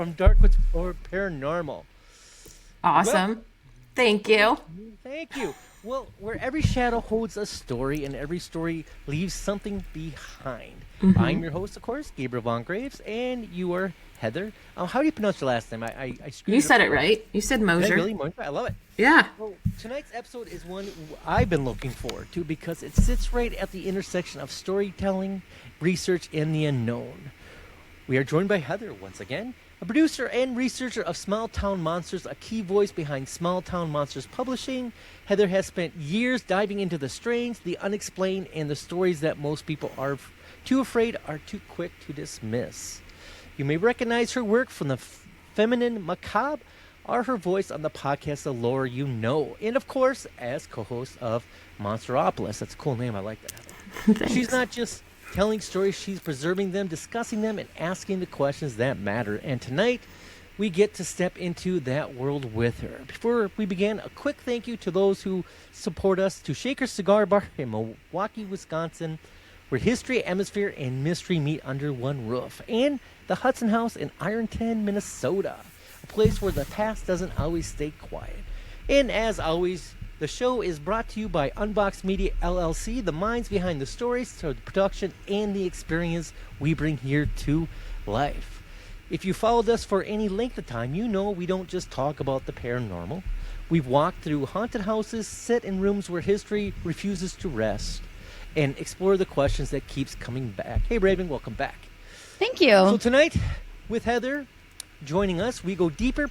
from Darkwoods Paranormal. Well, Awesome. Thank you. thank you. Well, where every shadow holds a story and every story leaves something behind. I'm your host, of course, Gabriel Von Graves, and you are Heather. How do you pronounce your last name? I screwed You it up. said it right. You said Did I Moser. really? I love it. Yeah. Well, tonight's episode is one I've been looking forward to because it sits right at the intersection of storytelling, research, and the unknown. We are joined by Heather once again, a producer and researcher of Small Town Monsters, a key voice behind Small Town Monsters Publishing. Heather has spent years diving into the strange, the unexplained, and the stories that most people are too afraid or too quick to dismiss. You may recognize her work from the feminine macabre or her voice on the podcast The Lore You Know, and of course as co-host of Monsteropolis. That's a cool name. I like that, Heather. Thanks. She's not just telling stories, she's preserving them, discussing them, and asking the questions that matter. And tonight, we get to step into that world with her. Before we begin, a quick thank you to those who support us, to Shaker Cigar Bar in Milwaukee, Wisconsin, where history, atmosphere, and mystery meet under one roof, and the Hudson House in Ironton, Minnesota, a place where the past doesn't always stay quiet. And as always, the show is brought to you by Unboxed Media LLC, the minds behind the stories, the production, and the experience we bring here to life. If you followed us for any length of time, you know we don't just talk about the paranormal. We've walked through haunted houses, sit in rooms where history refuses to rest, and explore the questions that keeps coming back. Hey, Raven, welcome back. Thank you. So tonight, with Heather joining us, we go deeper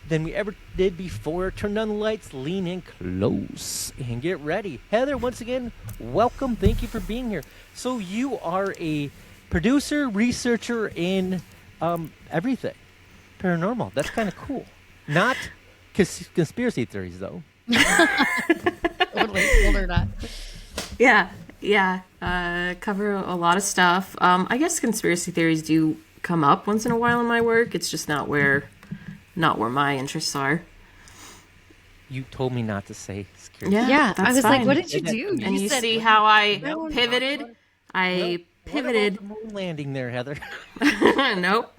than we ever did before. Turn down the lights, lean in close, and get ready. Heather, once again, welcome. Thank you for being here. So you are a producer, researcher in everything paranormal. That's kind of cool. Not conspiracy theories, though. Totally or not. Yeah. Cover a lot of stuff. I guess conspiracy theories do come up once in a while in my work. It's just not where my interests are. You told me not to say scary. Yeah, I was fine. like, what did you do? And you said, see how I No, pivoted? I pivoted. What about the moon landing there, Heather? Nope.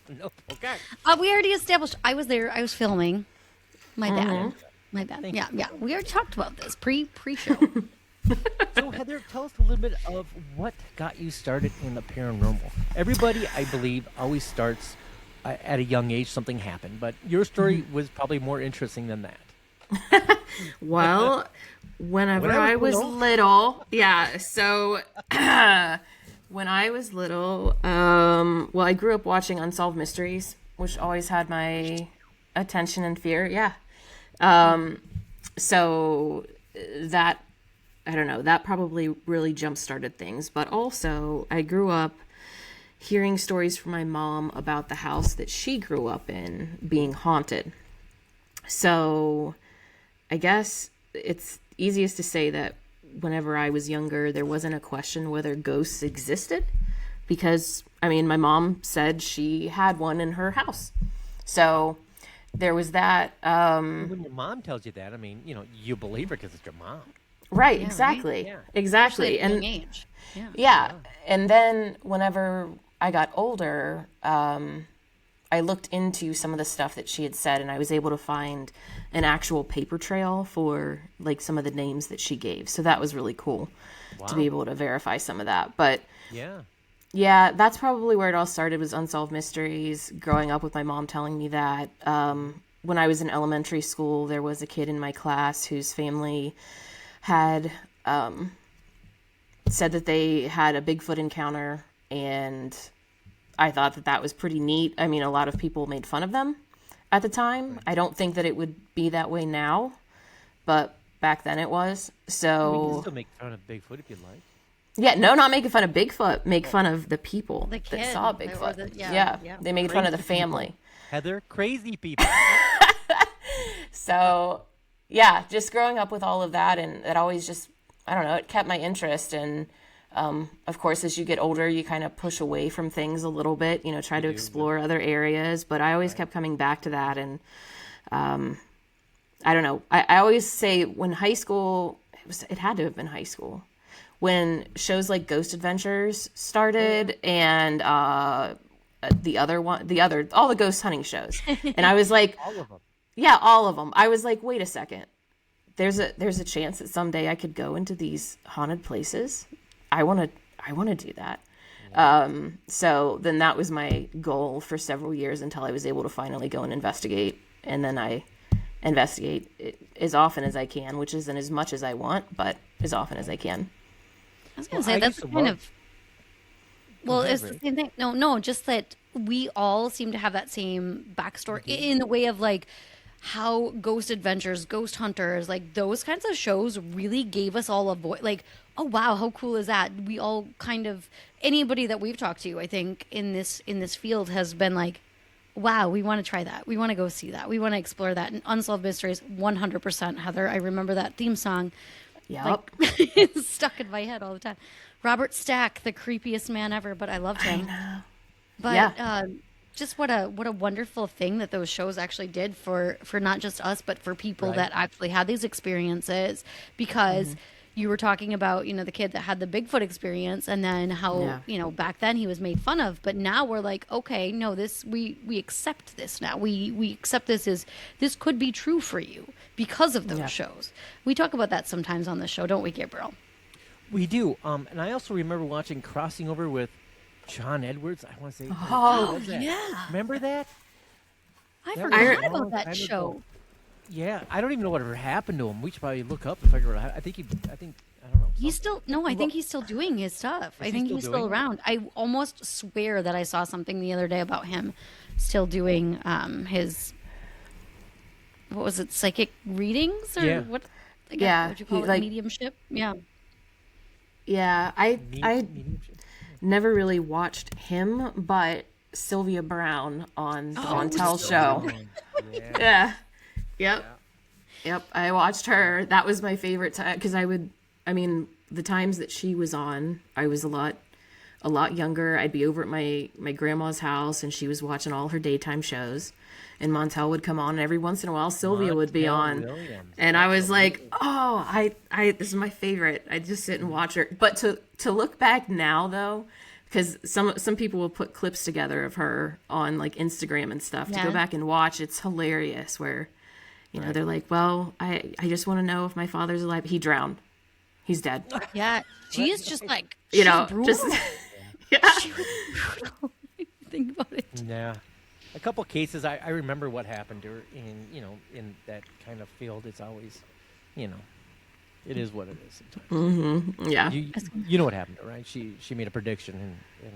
Nope. Okay. we already established. I was there. I was filming. My bad. Mm-hmm. My bad. Thank Yeah. We already talked about this pre-show. So, Heather, tell us a little bit of what got you started in the paranormal. Everybody, I believe, always starts at a young age. Something happened, but your story was probably more interesting than that. Well, whenever When I I was was little, yeah. So when I was little, well, I grew up watching Unsolved Mysteries, which always had my attention and fear. Yeah. So that, I don't know, that probably really jump-started things. But also, I grew up hearing stories from my mom about the house that she grew up in being haunted. So I guess it's easiest to say that whenever I was younger, there wasn't a question whether ghosts existed. Because, I mean, my mom said she had one in her house. So there was that. When your mom tells you that, I mean, you believe her because it's your mom. Right, Yeah, exactly. right? Yeah. Exactly. At a And young age. Yeah. yeah. And then whenever I got older, I looked into some of the stuff that she had said, and I was able to find an actual paper trail for like some of the names that she gave. So that was really cool to be able to verify some of that. But yeah, that's probably where it all started, was Unsolved Mysteries, growing up with my mom telling me that. When I was in elementary school, there was a kid in my class whose family had said that they had a Bigfoot encounter, and I thought that was pretty neat. I mean, a lot of people made fun of them at the time. I don't think that it would be that way now, but back then it was. You So can still make fun of Bigfoot if you'd like. yeah, no, not making fun of Bigfoot. Make fun of the people The that kid, saw or Bigfoot. the- yeah, yeah. they made fun of the family. Heather, crazy people. So yeah, just growing up with all of that, and it always just, I don't know, it kept my interest. And of course, as you get older, you kind of push away from things a little bit, try to explore other areas. But I always kept coming back to that. And I don't know, I always say when high school, it had to have been high school, when shows like Ghost Adventures started, and all the ghost hunting shows. And I was like, All of them. yeah, all of them. I was like, wait a second. There's a chance that someday I could go into these haunted places. I want to do that. So then that was my goal for several years until I was able to finally go and investigate. And then I investigate it as often as I can, which isn't as much as I want, but as often as I can. I was going to say, that's kind of... Well, it's the same thing. No, just that we all seem to have that same backstory in the way of like how Ghost Adventures, Ghost Hunters, like those kinds of shows really gave us all a voice. Like, oh wow, how cool is that? We all kind of, anybody that we've talked to, I think in this field has been like, wow, we want to try that. We want to go see that. We want to explore that. And Unsolved Mysteries, 100%, Heather. I remember that theme song. Yep. Like, it's stuck in my head all the time. Robert Stack, the creepiest man ever, but I loved him. I know. But Yeah. just what a wonderful thing that those shows actually did for not just us, but for people that actually had these experiences. Because you were talking about, the kid that had the Bigfoot experience, and then how back then he was made fun of, but now we're like, okay, no, this we accept this now. We accept this could be true for you because of those shows. We talk about that sometimes on the show, don't we, Gabriel? We do. And I also remember watching Crossing Over with John Edwards. I want to say. Oh, yeah. Remember that? I That forgot was a long about that time show. ago. Yeah, I don't even know whatever happened to him. We should probably look up and figure out. I think I don't know. He's still I think he's still doing his stuff. I think he's still around. I almost swear that I saw something the other day about him still doing his, what was it, psychic readings or what? I guess, what you call it, like mediumship? Yeah. Yeah, I Mediumship. never really watched him, but Sylvia Brown on the Montel show. Yeah. Yep. I watched her. That was my favorite time because the times that she was on, I was a lot younger. I'd be over at my grandma's house and she was watching all her daytime shows. And Montel would come on, and every once in a while Sylvia would be on. Williams. And I was like, oh, I this is my favorite. I just sit and watch her. But to look back now though, because some people will put clips together of her on like Instagram and stuff to go back and watch. It's hilarious where, they're like, well, I just want to know if my father's alive. He drowned. He's dead. Yeah. She is just like, brutal. Just She was brutal. Think about it. Yeah. A couple cases, I remember what happened to her in that kind of field. It's always, it is what it is sometimes. Mm-hmm. Yeah. You know what happened to her, right? She made a prediction and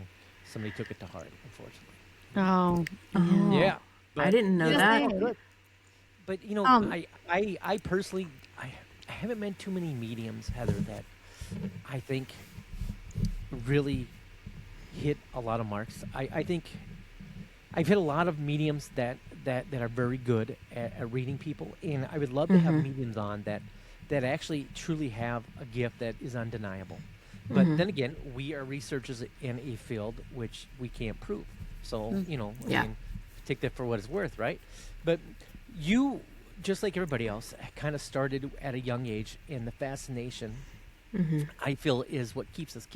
somebody took it to heart, unfortunately. Oh. Yeah. But, I didn't know that. But I personally I haven't met too many mediums, Heather, that I think really hit a lot of marks. I think I've hit a lot of mediums that are very good at reading people, and I would love to have mediums on that actually truly have a gift that is undeniable. But then again, we are researchers in a field which we can't prove. So, I mean, take that for what it's worth, right? But you, just like everybody else, kind of started at a young age, and the fascination, I feel, is what keeps us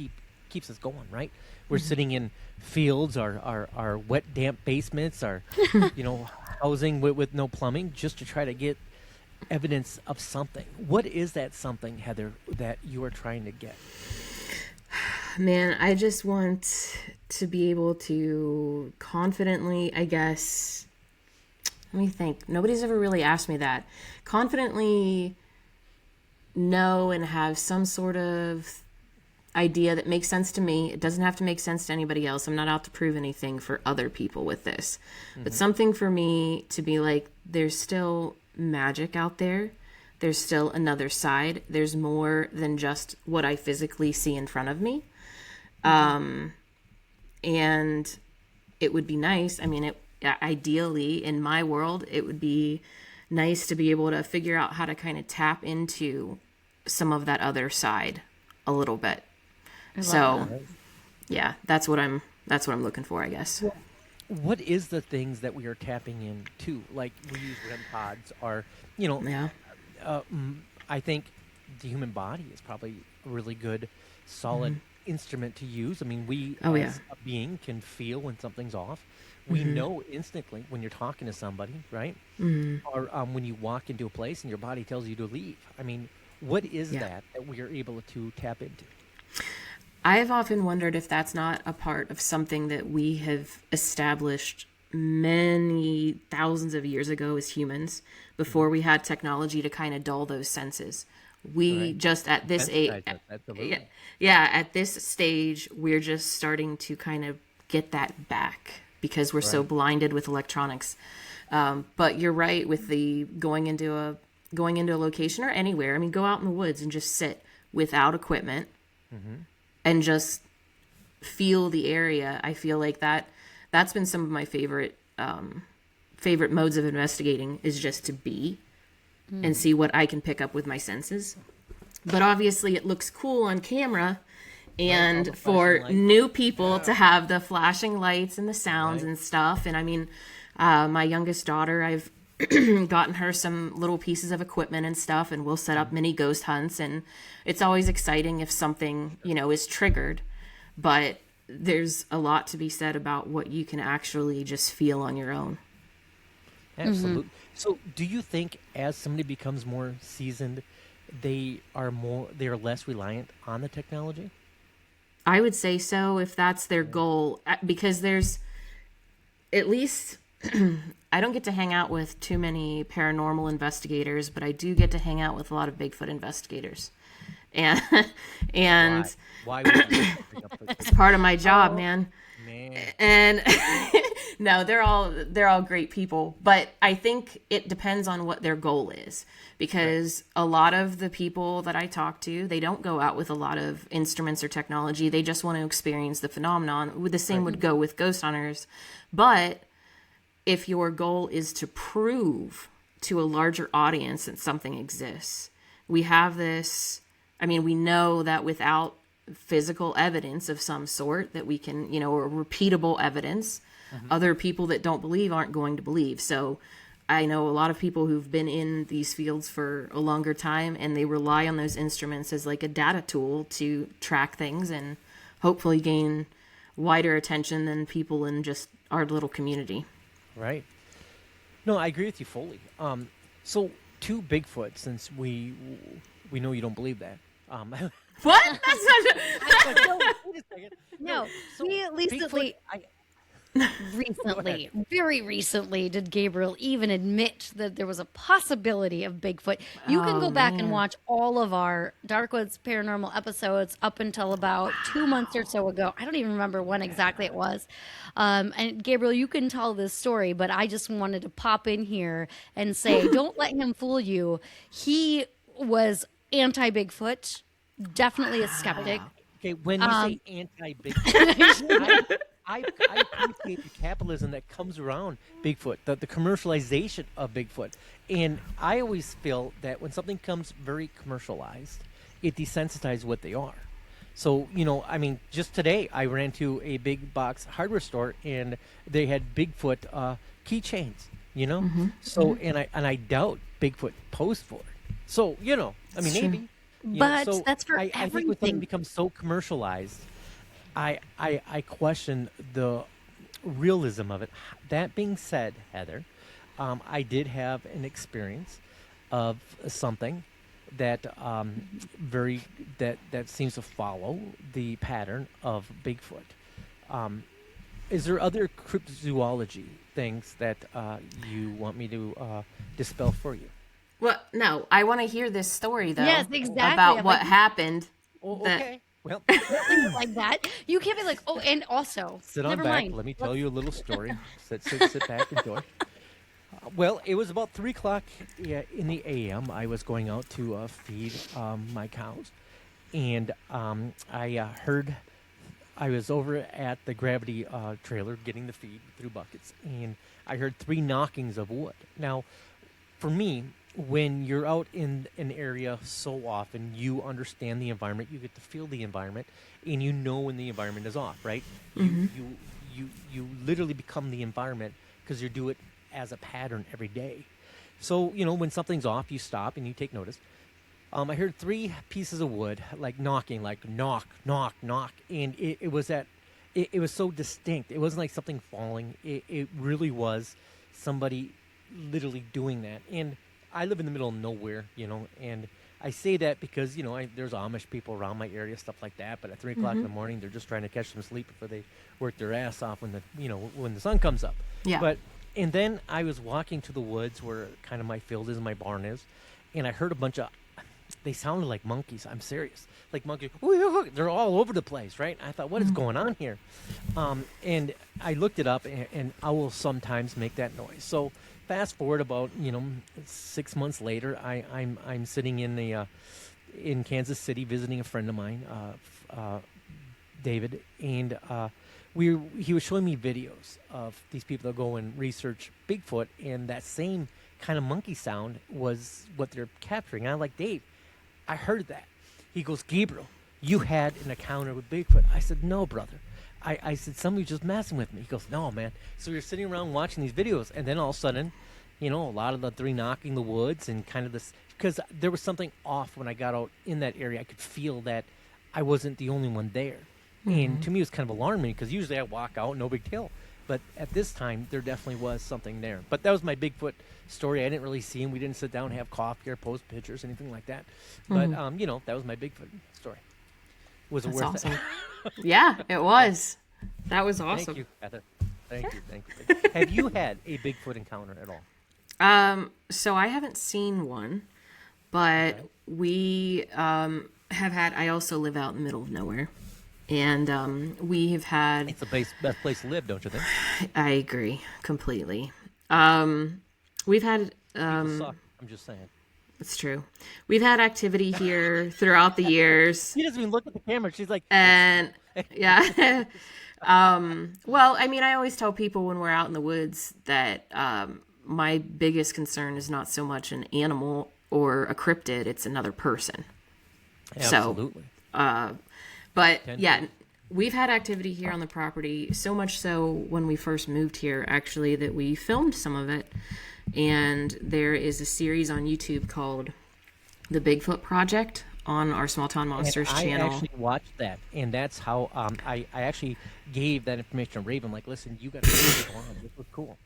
going, right? We're sitting in fields, our wet, damp basements, our housing with no plumbing, just to try to get evidence of something. What is that something, Heather, that you are trying to get? Man, I just want to be able to confidently, I guess, let me think. Nobody's ever really asked me that. Confidently know and have some sort of idea that makes sense to me. It doesn't have to make sense to anybody else. I'm not out to prove anything for other people with this. But something for me to be like, there's still magic out there. There's still another side. There's more than just what I physically see in front of me. And it would be nice. I mean, ideally in my world, it would be nice to be able to figure out how to kind of tap into some of that other side a little bit. So, yeah, that's what I'm looking for, I guess. Well, what is the things that we are tapping into? Like, we use REM pods, or I think the human body is probably a really good, solid instrument to use. I mean, we Oh, yeah. as a being can feel when something's off. We know instantly when you're talking to somebody, right? Or when you walk into a place and your body tells you to leave. I mean, what is Yeah. that we are able to tap into? I have often wondered if that's not a part of something that we have established many thousands of years ago as humans before we had technology to kind of dull those senses. We Right. just at this age, Sensitize us, yeah, absolutely. yeah, at this stage, we're just starting to kind of get that back because we're so Right. blinded with electronics. But you're right with the going into a location or anywhere. I mean, go out in the woods and just sit without equipment and just feel the area. I feel like that's been some of my favorite modes of investigating is just to be and see what I can pick up with my senses. But obviously it looks cool on camera All and the for flashing lights. new people to have the flashing lights and the sounds Right. and stuff. And I mean, my youngest daughter, I've gotten her some little pieces of equipment and stuff, and we'll set up mini ghost hunts. And it's always exciting if something, is triggered. But there's a lot to be said about what you can actually just feel on your own. Absolutely. So, do you think as somebody becomes more seasoned, they are less reliant on the technology? I would say so if that's their goal, because there's at least I don't get to hang out with too many paranormal investigators, but I do get to hang out with a lot of Bigfoot investigators, and and Why would you pick up it's part of my job, Oh, man. man? And no, they're all great people, but I think it depends on what their goal is, because a lot of the people that I talk to, they don't go out with a lot of instruments or technology. They just want to experience the phenomenon. The same would go with ghost hunters. But if your goal is to prove to a larger audience that something exists, we have this, I mean, we know that without physical evidence of some sort that we can, or repeatable evidence, other people that don't believe aren't going to believe. So I know a lot of people who've been in these fields for a longer time, and they rely on those instruments as like a data tool to track things and hopefully gain wider attention than people in just our little community. Right. No, I agree with you fully. So to Bigfoot, since we know you don't believe that. What? That's not. No, wait a second. No, So we recently, very recently, did Gabriel even admit that there was a possibility of Bigfoot. You can go back and man. watch all of our Darkwoods Paranormal episodes up until about 2 months or so ago. I don't even remember when exactly it was. And Gabriel, you can tell this story, but I just wanted to pop in here and say, don't let him fool you. He was anti-Bigfoot, definitely a skeptic. Okay, when you say anti-Bigfoot, I appreciate the capitalism that comes around Bigfoot, the commercialization of Bigfoot. And I always feel that when something comes very commercialized, it desensitizes what they are. So, I mean, just today I ran to a big box hardware store and they had Bigfoot keychains, So, and I doubt Bigfoot posed for it. So, I mean, It's true. maybe. But So that's for I think when something everything. becomes so commercialized, I question the realism of it. That being said, Heather, I did have an experience of something that that seems to follow the pattern of Bigfoot. Is there other cryptozoology things that you want me to dispel for you? Well, no, I want to hear this story though. Yes, exactly. About I'm what like, happened. Oh, that- okay. Well, like that. You can't be like, oh, and also, sit on never back. mind. Let me tell you a little story. Sit back, enjoy. Well, it was about 3 o'clock in the a.m. I was going out to feed my cows, and I heard. I was over at the gravity trailer getting the feed through buckets, and I heard 3 knockings of wood. Now, for me, when you're out in an area so often, you understand the environment, you get to feel the environment, and you know when the environment is off, right? You literally become the environment because you do it as a pattern every day. So, when something's off, you stop and you take notice. I heard three pieces of wood, like knocking, like knock, knock, knock, and it was that. It was so distinct. It wasn't like something falling. It really was somebody literally doing that. And I live in the middle of nowhere, and I say that because there's Amish people around my area, stuff like that. But at 3 o'clock in the morning, they're just trying to catch some sleep before they work their ass off when the sun comes up. Yeah. And then I was walking to the woods where kind of my field is, and my barn is, and I heard a bunch of. They sounded like monkeys. I'm serious. Like monkeys. They're all over the place, right? I thought, what is going on here? And I looked it up, and owls sometimes make that noise. So fast forward about 6 months later, I'm sitting in Kansas City visiting a friend of mine, David, and he was showing me videos of these people that go and research Bigfoot, and that same kind of monkey sound was what they're capturing. I'm like, Dave, I heard that. He goes, Gabriel, you had an encounter with Bigfoot. I said, no, brother. I said, somebody's just messing with me. He goes, no, man. So we were sitting around watching these videos, and then all of a sudden, a lot of the three knocking the woods and kind of this, because there was something off when I got out in that area. I could feel that I wasn't the only one there. And to me, it was kind of alarming because usually I walk out, no big deal. But at this time, there definitely was something there. But that was my Bigfoot story. I didn't really see him. We didn't sit down and have coffee or post pictures, anything like that. But, that was my Bigfoot story. Was it worth awesome. it? Yeah, it was. That was awesome. Thank you, Heather. Thank you. Have you had a Bigfoot encounter at all? So I haven't seen one, but we have had, I also live out in the middle of nowhere. And we have had... It's the best place to live, don't you think? I agree completely. We've had... People suck. I'm just saying. It's true. We've had activity here throughout the years. She doesn't even look at the camera. She's like... And, yeah. Well, I mean, I always tell people when we're out in the woods that my biggest concern is not so much an animal or a cryptid, it's another person. Absolutely. So, but yeah, we've had activity here on the property, so much so when we first moved here, actually, that we filmed some of it. And there is a series on YouTube called The Bigfoot Project on our Small Town Monsters channel. I actually watched that, and that's how I actually gave that information to Raven. Like, listen, you got to this on. This was cool.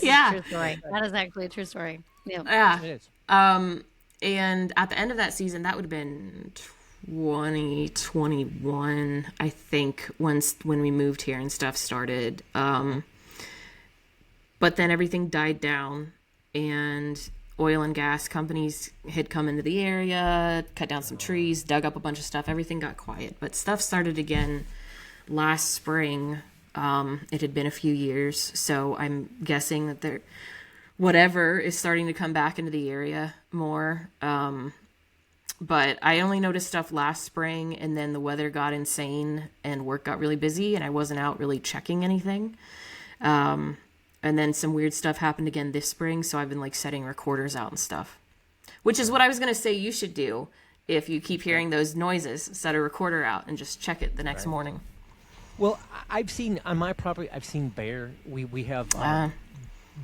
Yeah. True story. That is actually a true story. Yeah. It is. And at the end of that season, that would have been 2021, I think, when we moved here and stuff started. But then everything died down, and oil and gas companies had come into the area, cut down some trees, dug up a bunch of stuff. Everything got quiet, but stuff started again last spring. It had been a few years, so I'm guessing that whatever is starting to come back into the area more. But I only noticed stuff last spring, and then the weather got insane and work got really busy, and I wasn't out really checking anything. And then some weird stuff happened again this spring, so I've been like setting recorders out and stuff. Which is what I was going to say you should do if you keep hearing those noises. Set a recorder out and just check it the next morning. Well, I've seen on my property, I've seen bear. We have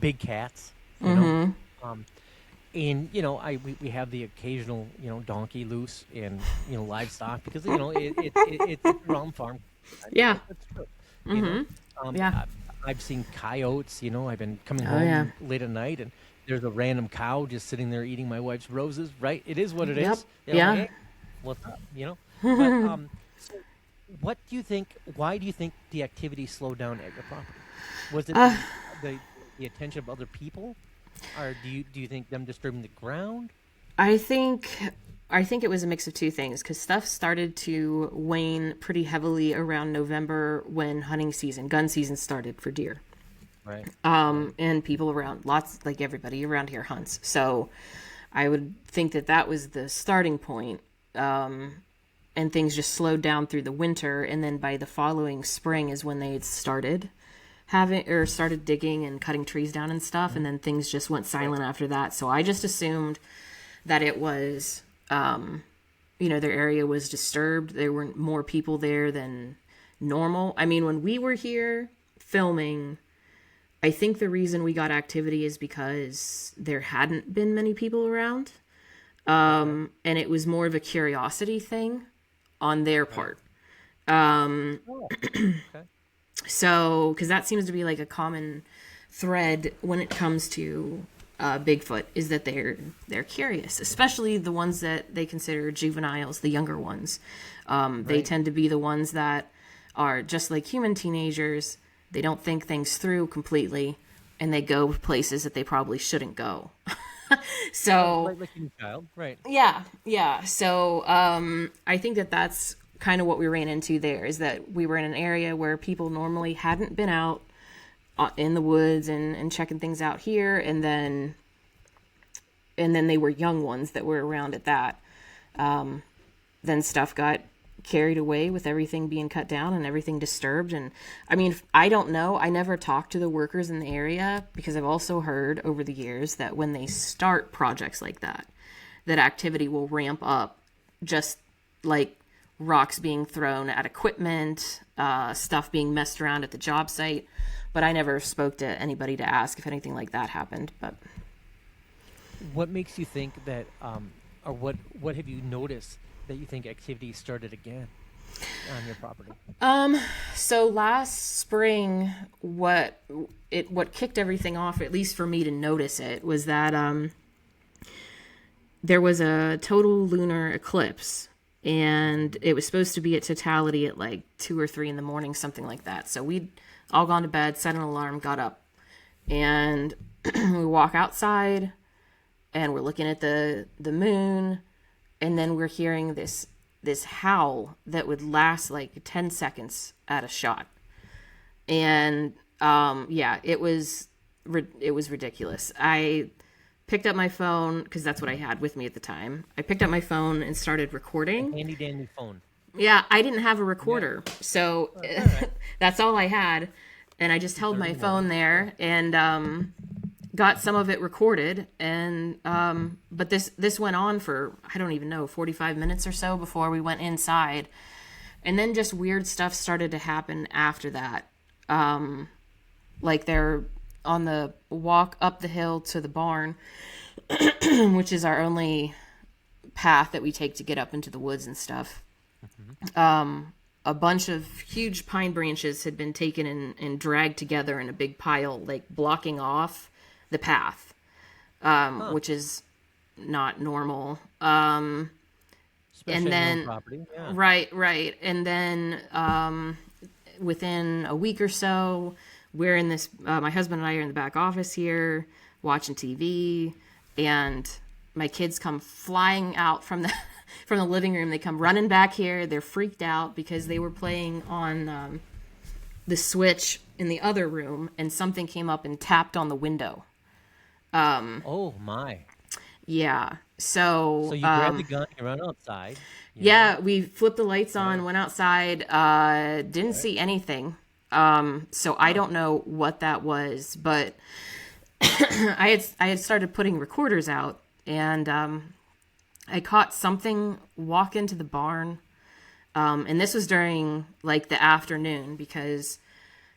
big cats, you know. And we have the occasional donkey loose and livestock because it's a ground farm. Yeah, that's true. Yeah, I've seen coyotes. I've been coming home late at night and there's a random cow just sitting there eating my wife's roses. Right? It is what it is. Yeah. Hey, what's up? But so what do you think? Why do you think the activity slowed down at your property? Was it the attention of other people? Or do you think them disturbing the ground? I think it was a mix of two things, because stuff started to wane pretty heavily around November when gun season started for deer. Right. And people around, like everybody around here hunts. So I would think that was the starting point. And things just slowed down through the winter, and then by the following spring is when they had started digging and cutting trees down and stuff, and then things just went silent after that. So I just assumed that it was, their area was disturbed. There were more people there than normal. I mean, when we were here filming, I think the reason we got activity is because there hadn't been many people around. And it was more of a curiosity thing on their part. Oh, okay. So, because that seems to be like a common thread when it comes to Bigfoot, is that they're curious, especially the ones that they consider juveniles, the younger ones. They tend to be the ones that are just like human teenagers. They don't think things through completely, and they go places that they probably shouldn't go. So, Like a child, right? yeah. So, I think that that's kind of what we ran into there, is that we were in an area where people normally hadn't been out in the woods and checking things out here, and then they were young ones that were around at that. Then stuff got carried away with everything being cut down and everything disturbed. And I mean, I don't know. I never talked to the workers in the area, because I've also heard over the years that when they start projects like that, that activity will ramp up, just like rocks being thrown at equipment, stuff being messed around at the job site. But I never spoke to anybody to ask if anything like that happened. But What makes you think that, or what have you noticed that you think activity started again on your property? So last spring, what kicked everything off, at least for me to notice it, was that there was a total lunar eclipse, and it was supposed to be at totality at like 2 or 3 in the morning, something like that. So we'd all gone to bed, set an alarm, got up, and we walk outside, and we're looking at the moon, and then we're hearing this howl that would last like 10 seconds at a shot. And it was ridiculous. I picked up my phone, because that's what I had with me at the time. I picked up my phone and started recording. Handy dandy phone. Yeah, I didn't have a recorder, so that's all I had. And I just held my phone there and got some of it recorded. And but this went on for, I don't even know, 45 minutes or so before we went inside. And then just weird stuff started to happen after that. Like they're on the walk up the hill to the barn, which is our only path that we take to get up into the woods and stuff. A bunch of huge pine branches had been taken and dragged together in a big pile, like blocking off the path, which is not normal. Especially and on then, your property. Yeah. right. And then within a week or so, we're in this, my husband and I are in the back office here watching TV, and my kids come flying out from the from the living room. They come running back here. They're freaked out because they were playing on the switch in the other room, and something came up and tapped on the window. Oh my. Yeah. So you grabbed the gun, you run outside. Yeah, we flipped the lights on, went outside, didn't see anything. So I don't know what that was, but I had started putting recorders out, and I caught something walk into the barn. And this was during like the afternoon, because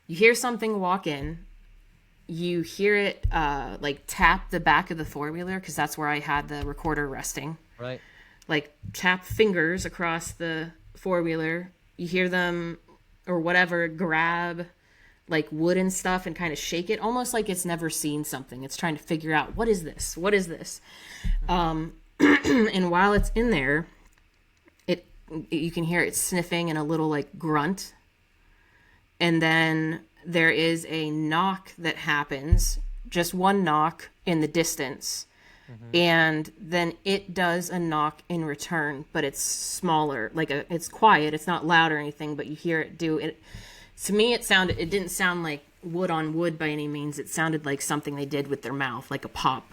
you hear something walk in, you hear it like tap the back of the four-wheeler, because that's where I had the recorder resting. Right. Like tap fingers across the four-wheeler. You hear them or whatever grab like wood and stuff and kind of shake it, almost like it's never seen something. It's trying to figure out, what is this? What is this? And while it's in there, you can hear it sniffing and a little like grunt. And then there is a knock that happens, just one knock in the distance. And then it does a knock in return, but it's smaller, it's quiet. It's not loud or anything, but you hear it do it. To me, it didn't sound like wood on wood by any means. It sounded like something they did with their mouth, like a pop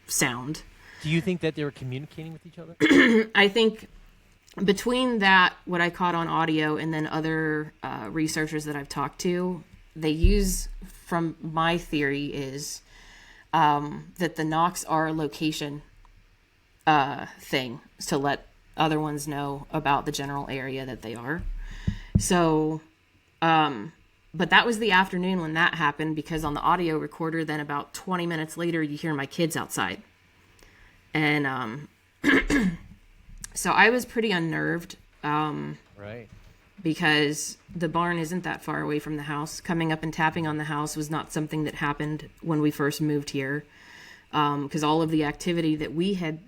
sound. Do you think that they were communicating with each other? I think between that, what I caught on audio, and then other researchers that I've talked to, they use, from my theory, is that the knocks are a location thing to let other ones know about the general area that they are. So, but that was the afternoon when that happened, because on the audio recorder, then about 20 minutes later, you hear my kids outside. And So I was pretty unnerved. Right. Because the barn isn't that far away from the house. Coming up and tapping on the house was not something that happened when we first moved here. Because all of the activity that we had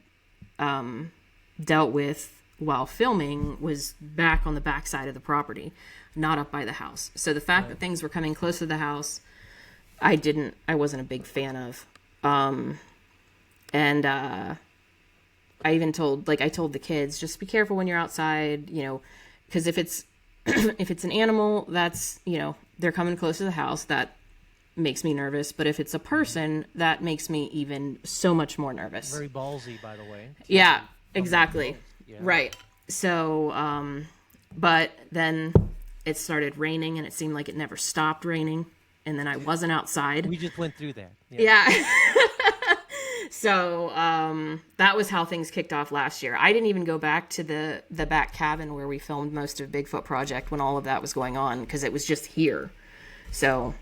dealt with while filming was back on the back side of the property, not up by the house. So the fact that things were coming close to the house, I wasn't a big fan of. I even told the kids, just be careful when you're outside, because if it's if it's an animal that's, they're coming close to the house, that makes me nervous. But if it's a person, that makes me even so much more nervous. Very ballsy, by the way. Yeah, exactly. Yeah. Right. So, but then it started raining and it seemed like it never stopped raining. And then I wasn't outside. We just went through that. Yeah. So that was how things kicked off last year. I didn't even go back to the back cabin where we filmed most of Bigfoot Project when all of that was going on, because it was just here. So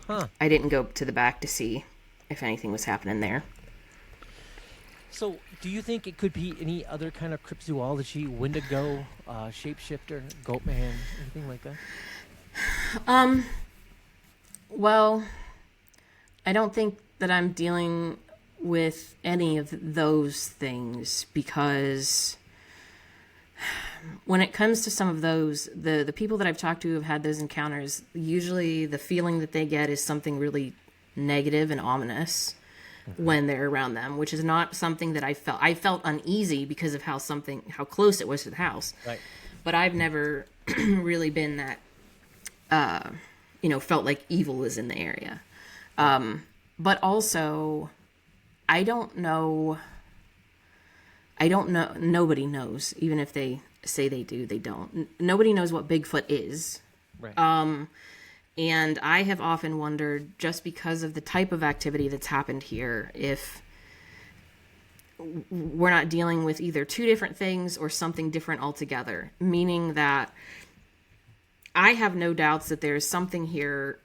I didn't go to the back to see if anything was happening there. So do you think it could be any other kind of cryptozoology, Wendigo, shapeshifter, goatman, anything like that? Well, I don't think that I'm dealing with any of those things, because when it comes to some of those, the people that I've talked to who have had those encounters, usually the feeling that they get is something really negative and ominous when they're around them, which is not something that I felt. I felt uneasy because of how close it was to the house. Right. But I've never really been that, felt like evil is in the area. But also, I don't know. Nobody knows. Even if they say they do, they don't. Nobody knows what Bigfoot is. Right. And I have often wondered, just because of the type of activity that's happened here, if we're not dealing with either two different things or something different altogether. Meaning that I have no doubts that there's something here,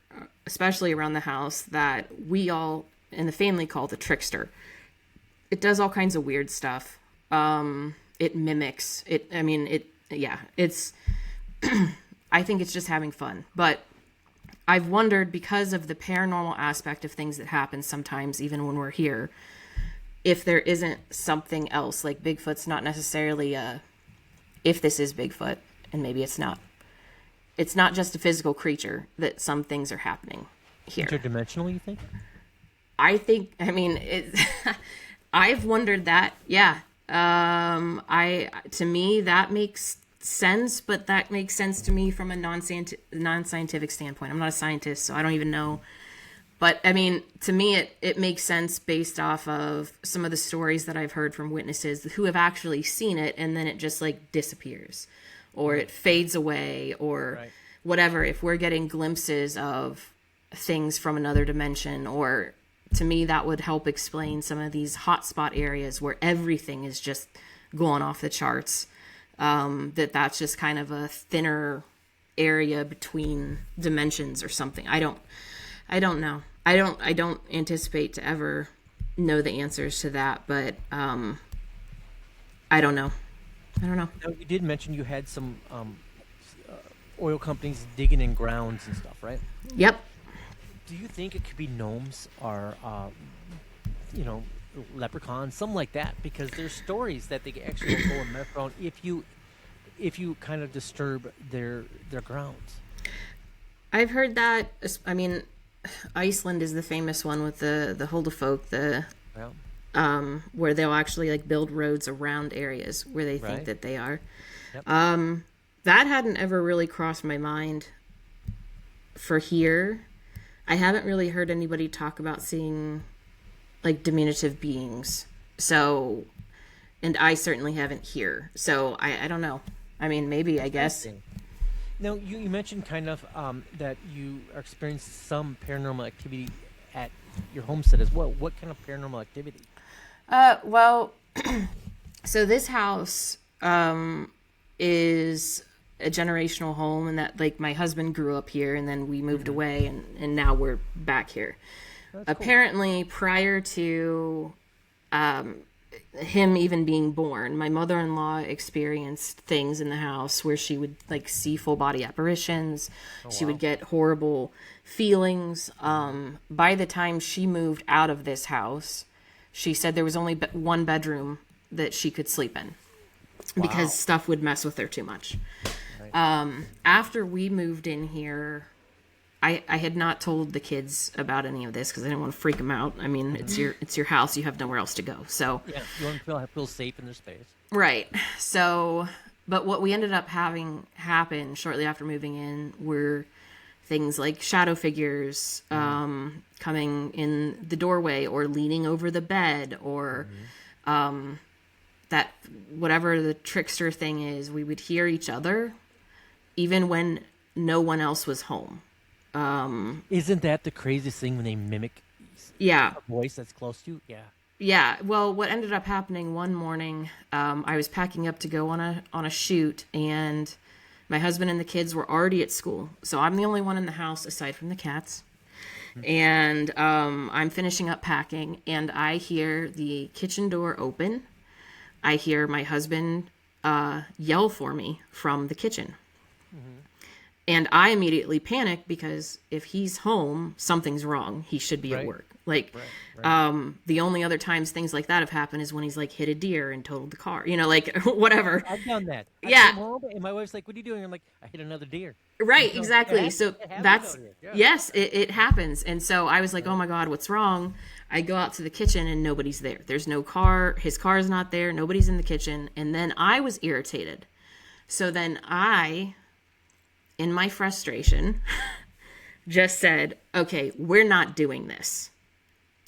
especially around the house, that we all in the family call the trickster. It does all kinds of weird stuff. It mimics it. I mean, it's, I think it's just having fun. But I've wondered, because of the paranormal aspect of things that happen sometimes, even when we're here, if there isn't something else. Like Bigfoot's not necessarily if this is Bigfoot, and maybe it's not. It's not just a physical creature, that some things are happening here. Interdimensional, you think? I mean, I've wondered that. Yeah. To me, that makes sense, but that makes sense to me from a non-scientific standpoint. I'm not a scientist, so I don't even know. But I mean, to me, it makes sense based off of some of the stories that I've heard from witnesses who have actually seen it, and then it just like disappears, or it fades away, or whatever. If we're getting glimpses of things from another dimension, or to me, that would help explain some of these hotspot areas where everything is just going off the charts. That's just kind of a thinner area between dimensions or something. I don't know. I don't anticipate to ever know the answers to that, but I don't know. Now, you did mention you had some oil companies digging in grounds and stuff, right? Yep. Do you think it could be gnomes or, leprechauns, something like that? Because there's stories that they actually will go and mess around if you kind of disturb their grounds. I've heard that. I mean, Iceland is the famous one with the Huldafolk, where they'll actually like build roads around areas where they think that they are. Yep. That hadn't ever really crossed my mind for here. I haven't really heard anybody talk about seeing like diminutive beings. So, and I certainly haven't here. So I don't know. I mean, maybe, I guess. Now, you mentioned kind of that you are experiencing some paranormal activity at your homestead as well. What kind of paranormal activity? Well, so this house is a generational home, and that like my husband grew up here, and then we moved away, and now we're back here. That's apparently cool. Prior to him even being born. My mother-in-law experienced things in the house where she would like see full body apparitions. She would get horrible feelings. By the time she moved out of this house, she said there was only one bedroom that she could sleep in because stuff would mess with her too much. After we moved in here, I had not told the kids about any of this because I didn't want to freak them out. I mean, it's your house. You have nowhere else to go. So yeah, you want to feel safe in their space. Right. So, but what we ended up having happen shortly after moving in were things like shadow figures coming in the doorway or leaning over the bed or that whatever the trickster thing is, we would hear each other even when no one else was home. Isn't that the craziest thing when they mimic a voice that's close to you? Yeah. Yeah. Well, what ended up happening one morning, I was packing up to go on a shoot, and my husband and the kids were already at school. So I'm the only one in the house aside from the cats. And I'm finishing up packing, and I hear the kitchen door open. I hear my husband yell for me from the kitchen. And I immediately panic because if he's home, something's wrong. He should be at work. Like, the only other times things like that have happened is when he's like hit a deer and totaled the car, like whatever. I've done that. Yeah. I come home and my wife's like, "What are you doing?" I'm like, "I hit another deer." Right. Exactly. So that's, Yeah. yes, it happens. And so I was like, oh my God, what's wrong? I go out to the kitchen and nobody's there. There's no car. His car is not there. Nobody's in the kitchen. And then I was irritated. So then I, in my frustration, just said, okay, we're not doing this.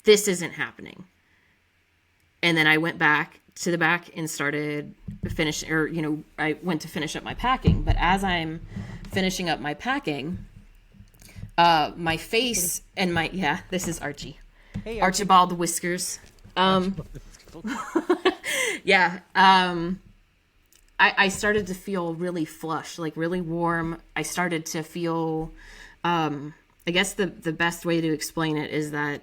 This isn't happening. And then I went back to the back and started I went to finish up my packing. But as I'm finishing up my packing, my face and this is Archie. Hey, Archibald Whiskers. Yeah. I started to feel really flushed, like really warm. I started to feel, I guess the best way to explain it is that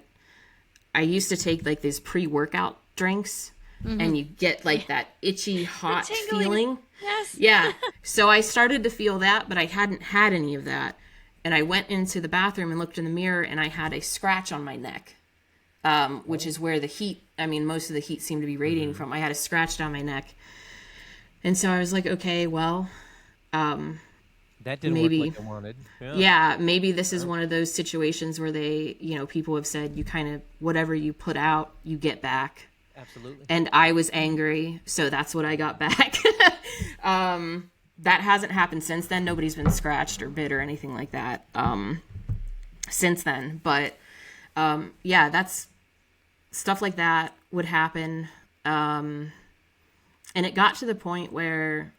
I used to take like these pre-workout drinks and you get like that itchy, hot feeling. Yes. Yeah. So I started to feel that, but I hadn't had any of that. And I went into the bathroom and looked in the mirror and I had a scratch on my neck, which is where the heat, most of the heat seemed to be radiating from. I had a scratch down my neck. And so I was like, okay, well, that didn't maybe work like I wanted. Yeah, maybe this is one of those situations where they, people have said you kind of, whatever you put out, you get back. Absolutely. And I was angry, so that's what I got back. That hasn't happened since then. Nobody's been scratched or bit or anything like that since then. But that's stuff like that would happen. And it got to the point where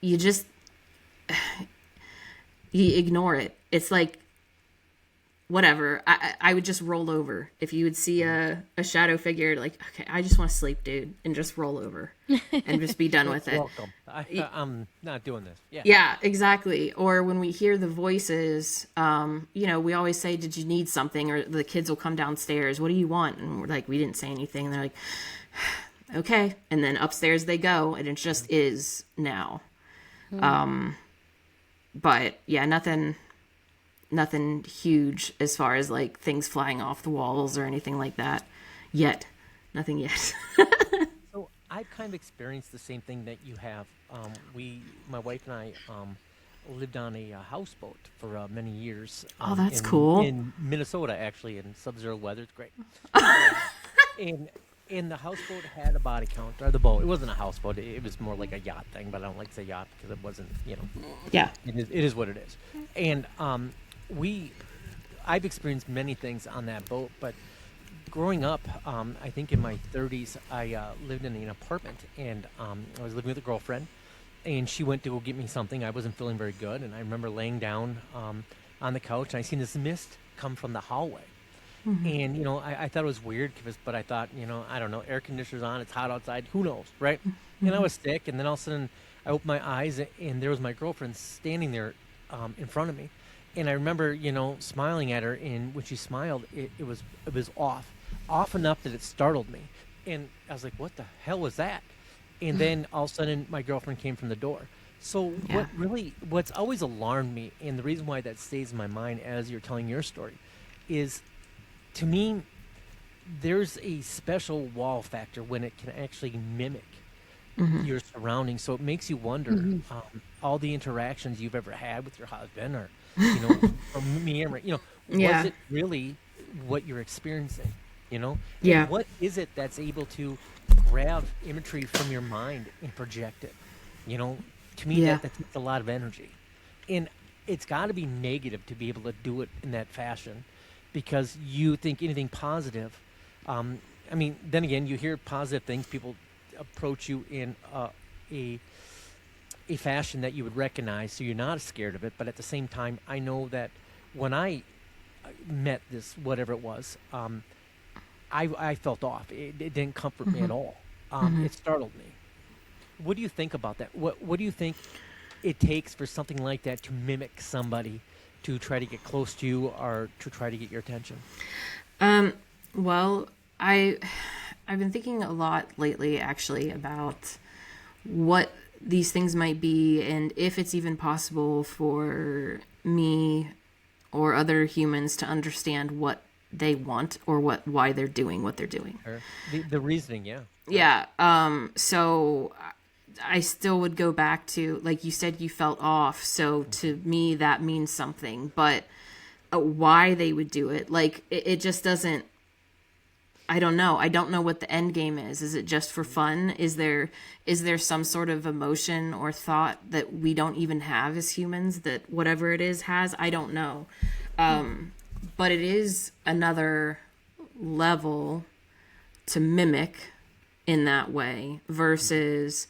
you just you ignore it. It's like, whatever. I would just roll over. If you would see a shadow figure, like, okay, I just want to sleep, dude, and just roll over and just be done with it. Welcome. I'm not doing this. Yeah. Yeah, exactly. Or when we hear the voices, we always say, did you need something? Or the kids will come downstairs. What do you want? And we're like, we didn't say anything. And they're like, okay. And then upstairs they go, and it just is now. But yeah, nothing huge as far as like things flying off the walls or anything like that yet. Nothing yet. So I've kind of experienced the same thing that you have. My wife and I lived on a houseboat for many years. Oh, that's cool. In Minnesota, actually, in sub-zero weather. It's great. And the houseboat had a body count, or the boat. It wasn't a houseboat. It was more like a yacht thing, but I don't like to say yacht because it wasn't, Yeah. It is what it is. And I've experienced many things on that boat, but growing up, I think in my 30s, I lived in an apartment, and I was living with a girlfriend, and she went to go get me something. I wasn't feeling very good, and I remember laying down on the couch, and I seen this mist come from the hallway. And, I thought it was weird, but I thought, I don't know, air conditioner's on, it's hot outside, who knows, right? And I was sick, and then all of a sudden I opened my eyes, and there was my girlfriend standing there in front of me. And I remember, smiling at her, and when she smiled, it was off enough that it startled me. And I was like, what the hell was that? And then all of a sudden, my girlfriend came from the door. So Yeah. what's always alarmed me, and the reason why that stays in my mind as you're telling your story, is, to me, there's a special wow factor when it can actually mimic your surroundings. So it makes you wonder, all the interactions you've ever had with your husband, or or me, or, was Yeah. it really what you're experiencing? And Yeah. what is it that's able to grab imagery from your mind and project it? To me, Yeah. that takes a lot of energy, and it's got to be negative to be able to do it in that fashion, because you think anything positive. I mean, then again, you hear positive things. People approach you in a a fashion that you would recognize, so you're not scared of it. But at the same time, I know that when I met this, whatever it was, I felt off. It didn't comfort me at all. It startled me. What do you think about that? What do you think it takes for something like that to mimic somebody to try to get close to you, or to try to get your attention? Well, I've been thinking a lot lately, actually, about what these things might be, and if it's even possible for me or other humans to understand what they want, or why they're doing what they're doing. Or the reasoning, yeah. Yeah. So I still would go back to, like you said, you felt off. So to me, that means something. But why they would do it, like, it just doesn't. I don't know. I don't know what the end game is. Is it just for fun? Is there some sort of emotion or thought that we don't even have as humans, that whatever it is has? I don't know. But it is another level to mimic in that way versus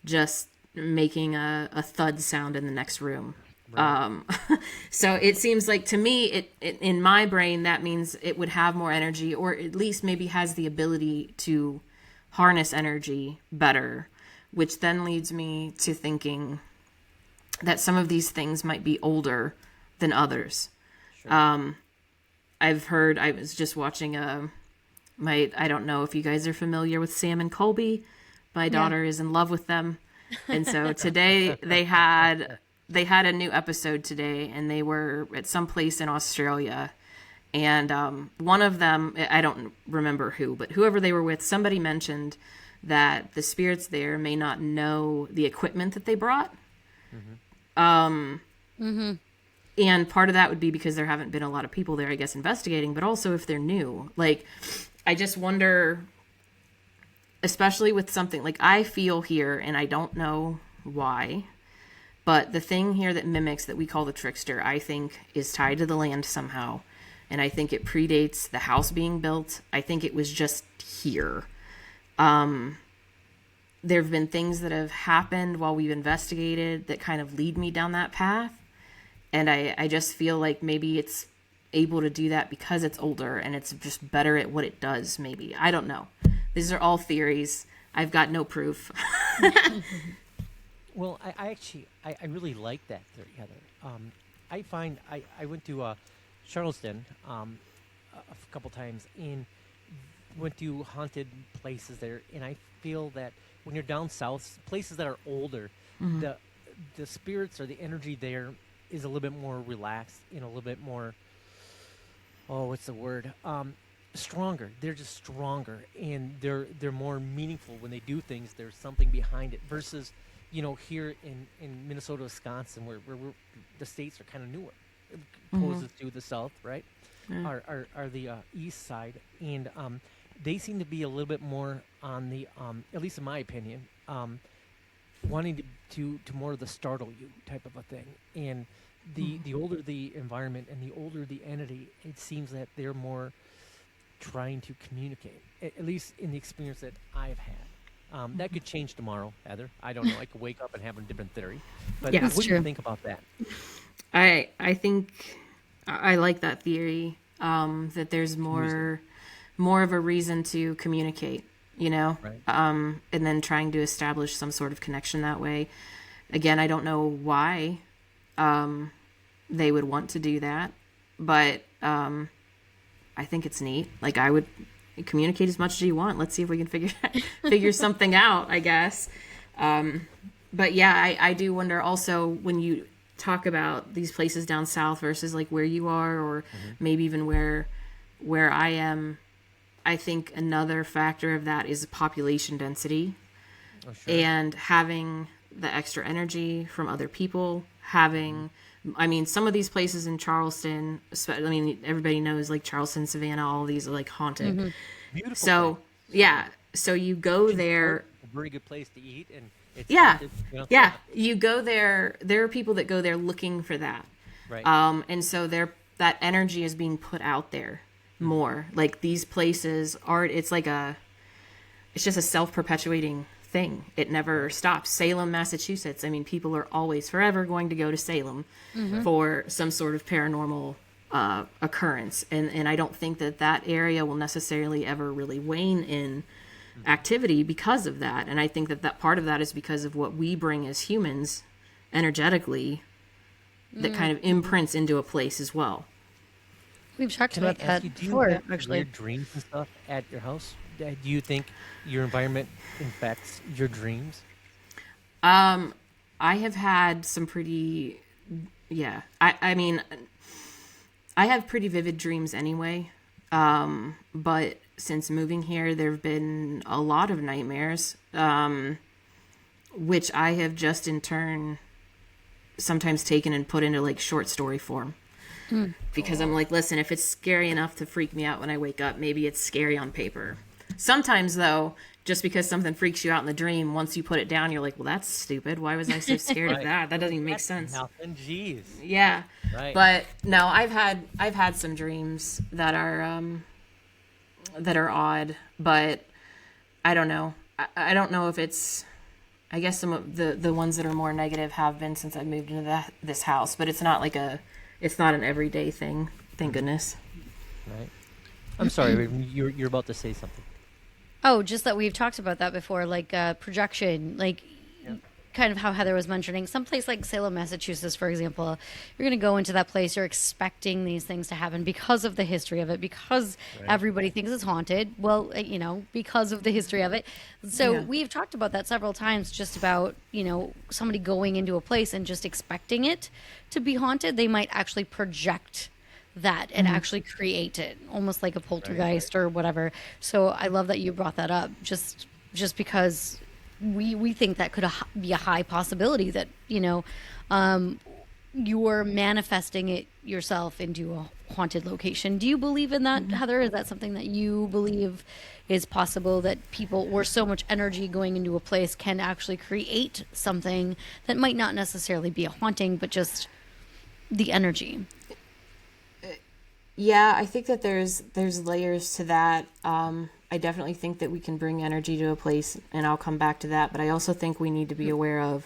just making a thud sound in the next room. Right. So it seems like, to me, it in my brain, that means it would have more energy, or at least maybe has the ability to harness energy better, which then leads me to thinking that some of these things might be older than others. Sure. I was just watching I don't know if you guys are familiar with Sam and Colby. My Yeah. daughter is in love with them. And so today they had a new episode today, and they were at some place in Australia. And one of them, I don't remember who, but whoever they were with, somebody mentioned that the spirits there may not know the equipment that they brought. And part of that would be because there haven't been a lot of people there, I guess, investigating, but also if they're new. Like, I just wonder, especially with something like I feel here, and I don't know why, but the thing here that mimics, that we call the trickster, I think is tied to the land somehow. And I think it predates the house being built. I think it was just here. There have been things that have happened while we've investigated that kind of lead me down that path. And I just feel like maybe it's able to do that because it's older and it's just better at what it does, maybe. I don't know. These are all theories. I've got no proof. Well, I actually I really like that theory, Heather. I find I went to Charleston a couple times, and went to haunted places there, and I feel that when you're down south, places that are older, the spirits or the energy there is a little bit more relaxed, a little bit more, oh, what's the word? Stronger. They're just stronger, and they're more meaningful when they do things. There's something behind it versus, here in Minnesota, Wisconsin, where the states are kind of newer, opposed to the south, right? Are the east side, and they seem to be a little bit more on the, at least in my opinion, wanting to more of the startle you type of a thing. And the older the environment and the older the entity, it seems that they're more trying to communicate, at least in the experience that I've had. That could change tomorrow, Heather. I don't know. I could wake up and have a different theory. But Yeah, what that's do you true. think about that? I think I like that theory, that there's more of a reason to communicate, Right. and then trying to establish some sort of connection that way. Again, I don't know why they would want to do that, but I think it's neat. Like, I would, communicate as much as you want. Let's see if we can figure something out, I guess. But yeah, I do wonder also when you talk about these places down south versus like where you are, or maybe even where I am. I think another factor of that is population density. Oh, sure. And having the extra energy from other people, having, I mean, some of these places in Charleston, I mean, everybody knows like Charleston, Savannah, all these are like haunted. Beautiful. So, place. yeah. So you go there. A very good place to eat, and it's Yeah. haunted, you know? Yeah. You go there. There are people that go there looking for that. Right. And so that energy is being put out there more. Like these places are, it's just a self-perpetuating thing. It never stops. Salem, Massachusetts. I mean, people are always forever going to go to Salem for some sort of paranormal occurrence. And I don't think that area will necessarily ever really wane in activity because of that. And I think that part of that is because of what we bring as humans energetically that kind of imprints into a place as well. We've talked Can about I ask that you, do you before, have actually. weird dreams and stuff at your house? Do you think your environment infects your dreams? I have had some pretty, yeah. I mean, I have pretty vivid dreams anyway. But since moving here, there have been a lot of nightmares, which I have just in turn sometimes taken and put into like short story form. Because I'm like, listen, if it's scary enough to freak me out when I wake up, maybe it's scary on paper. Sometimes, though, just because something freaks you out in the dream, once you put it down, you're like, well, that's stupid. Why was I so scared of that? That doesn't even make sense. Nothing. Jeez. Yeah. Right. But no, I've had some dreams that are odd, but I don't know. I don't know if it's. I guess some of the ones that are more negative have been since I moved into this house, but it's not it's not an everyday thing. Thank goodness. Right. I'm sorry, you're about to say something. Oh, just that we've talked about that before, like projection, like kind of how Heather was mentioning. Some place like Salem, Massachusetts, for example, you're going to go into that place, you're expecting these things to happen because of the history of it, because everybody thinks it's haunted. Well, because of the history of it. So we've talked about that several times, just about, somebody going into a place and just expecting it to be haunted. They might actually project that and actually create it, almost like a poltergeist or whatever. So I love that you brought that up, just because we think that could be a high possibility that you're manifesting it yourself into a haunted location. Do you believe in that, Heather? Is that something that you believe is possible, that people or so much energy going into a place can actually create something that might not necessarily be a haunting, but just the energy? Yeah, I think that there's layers to that. I definitely think that we can bring energy to a place, and I'll come back to that. But I also think we need to be aware of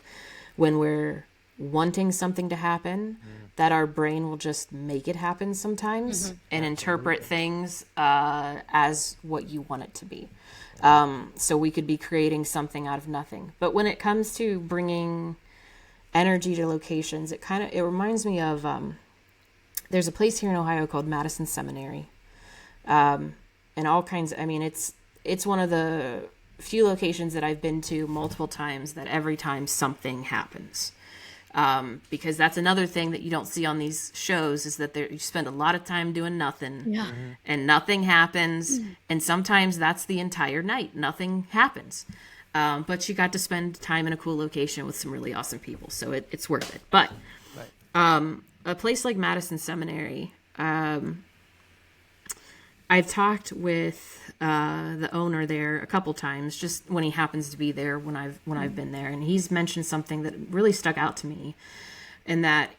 when we're wanting something to happen, that our brain will just make it happen sometimes and interpret things as what you want it to be. So we could be creating something out of nothing. But when it comes to bringing energy to locations, it reminds me of there's a place here in Ohio called Madison Seminary. And all kinds of, it's one of the few locations that I've been to multiple times that every time something happens. Because that's another thing that you don't see on these shows, is that you spend a lot of time doing nothing and nothing happens. And sometimes that's the entire night. Nothing happens. But you got to spend time in a cool location with some really awesome people. So it's worth it. But a place like Madison Seminary, I've talked with the owner there a couple times, just when he happens to be there when I've been there, and he's mentioned something that really stuck out to me, and that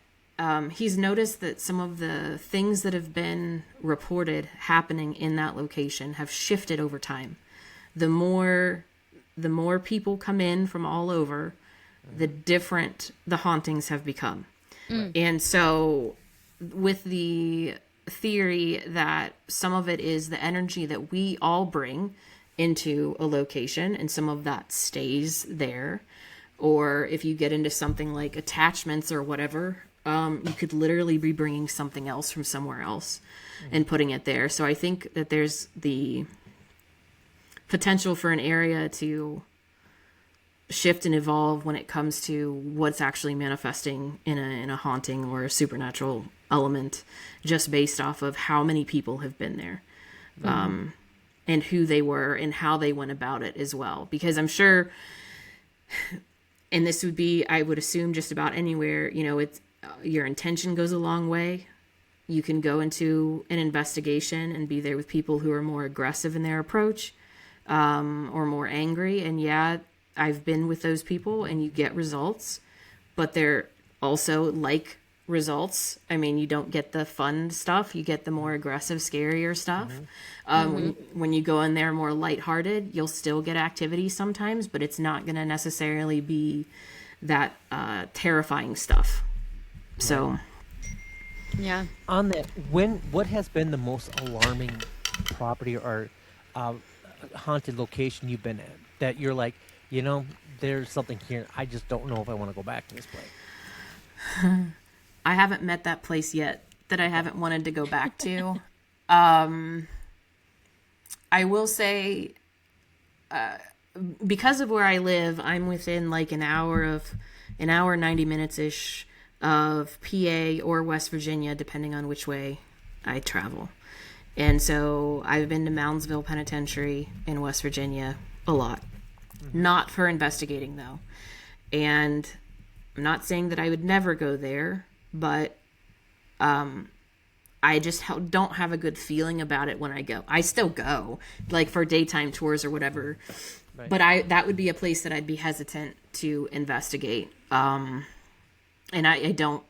he's noticed that some of the things that have been reported happening in that location have shifted over time. The more people come in from all over, the different the hauntings have become. And so with the theory that some of it is the energy that we all bring into a location, and some of that stays there, or if you get into something like attachments or whatever, you could literally be bringing something else from somewhere else and putting it there. So I think that there's the potential for an area to shift and evolve when it comes to what's actually manifesting in a haunting or a supernatural element, just based off of how many people have been there, and who they were and how they went about it as well. Because I'm sure, and this would be, I would assume, just about anywhere, it's your intention goes a long way. You can go into an investigation and be there with people who are more aggressive in their approach, or more angry. And yeah, I've been with those people, and you get results, but they're also like results. I mean, you don't get the fun stuff. You get the more aggressive, scarier stuff. When you go in there more lighthearted, you'll still get activity sometimes, but it's not going to necessarily be that terrifying stuff. So, Yeah. On that, what has been the most alarming property or haunted location you've been at that you're like, there's something here. I just don't know if I want to go back to this place. I haven't met that place yet that I haven't wanted to go back to. I will say, because of where I live, I'm within like an hour, 90 minutes ish of PA or West Virginia, depending on which way I travel. And so I've been to Moundsville Penitentiary in West Virginia a lot. Not for investigating, though. And I'm not saying that I would never go there, but I just don't have a good feeling about it when I go. I still go, like for daytime tours or whatever. Right. But that would be a place that I'd be hesitant to investigate. And I don't.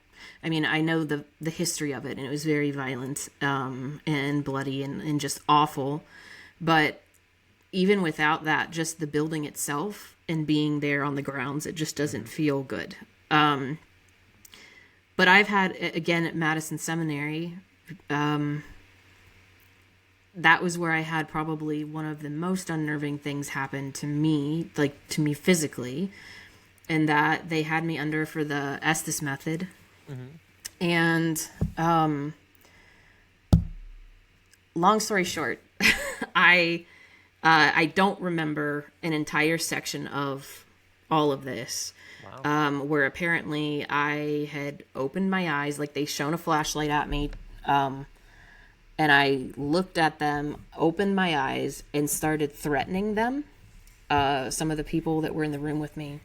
I mean, I know the history of it, and it was very violent and bloody and just awful. But even without that, just the building itself and being there on the grounds, it just doesn't feel good. But I've had, again, at Madison Seminary, that was where I had probably one of the most unnerving things happen to me, like to me physically, and that they had me under for the Estes method. And long story short, I don't remember an entire section of all of this. Wow. Where apparently I had opened my eyes, like they shone a flashlight at me, and I looked at them, opened my eyes, and started threatening them, some of the people that were in the room with me,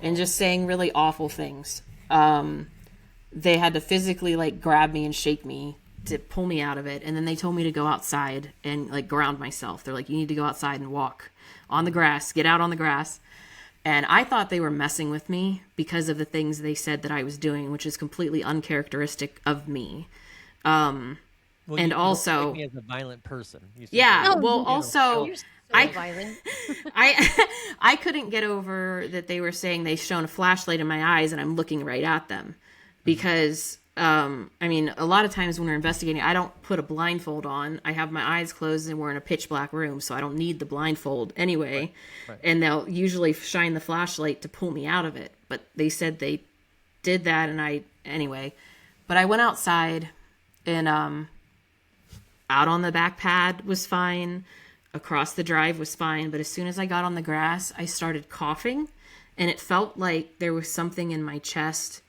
and just saying really awful things. They had to physically like grab me and shake me to pull me out of it. And then they told me to go outside and like ground myself. They're like, you need to go outside and walk on the grass, get out on the grass. And I thought they were messing with me because of the things they said that I was doing, which is completely uncharacteristic of me. Well, and you also, don't strike me as a violent person. Yeah. Well, also, You're so violent. I couldn't get over that they were saying they shone a flashlight in my eyes and I'm looking right at them, because I mean, a lot of times when we're investigating, I don't put a blindfold on. I have my eyes closed and we're in a pitch black room, so I don't need the blindfold anyway. Right. And they'll usually shine the flashlight to pull me out of it. But they said they did that, and anyway. But I went outside, and out on the back pad was fine. Across the drive was fine. But as soon as I got on the grass, I started coughing, and it felt like there was something in my chest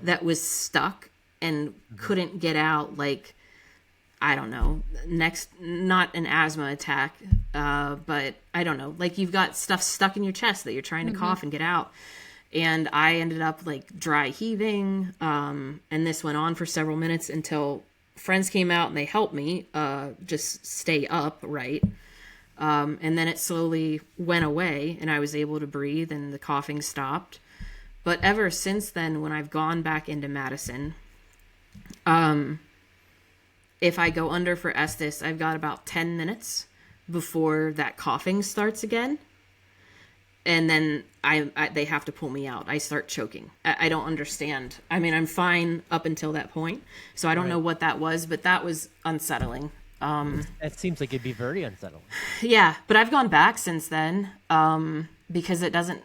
that was stuck and couldn't get out. Like, I don't know, not an asthma attack, but I don't know, like you've got stuff stuck in your chest that you're trying to cough and get out. And I ended up like dry heaving. And this went on for several minutes until friends came out and they helped me just stay upright. And then it slowly went away and I was able to breathe and the coughing stopped. But ever since then, when I've gone back into Madison, if I go under for Estes, I've got about 10 minutes before that coughing starts again. And then they have to pull me out. I start choking. I don't understand. I mean, I'm fine up until that point. So I don't know what that was, but that was unsettling. That seems like it'd be very unsettling. Yeah, but I've gone back since then because it doesn't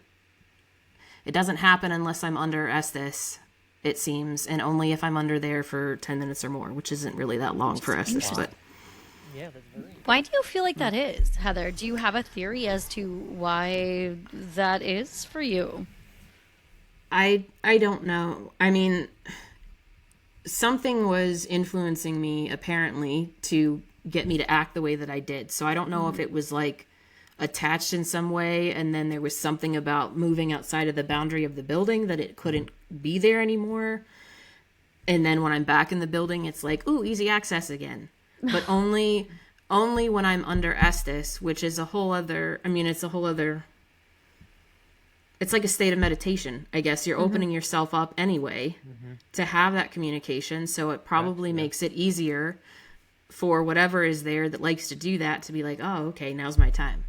happen unless I'm under Estes, it seems, and only if I'm under there for 10 minutes or more, which isn't really that long for Estes. But Yeah, that's very. Why do you feel like that is, Heather? Do you have a theory as to why that is for you? I don't know. I mean, something was influencing me apparently to get me to act the way that I did. So I don't know if it was like attached in some way, and then there was something about moving outside of the boundary of the building that it couldn't be there anymore. And then when I'm back in the building, it's like, ooh, easy access again. But only when I'm under Estes, which is a whole other, I mean, it's like a state of meditation, I guess. You're opening yourself up anyway to have that communication. So it probably makes it easier for whatever is there that likes to do that to be like, oh, okay, now's my time.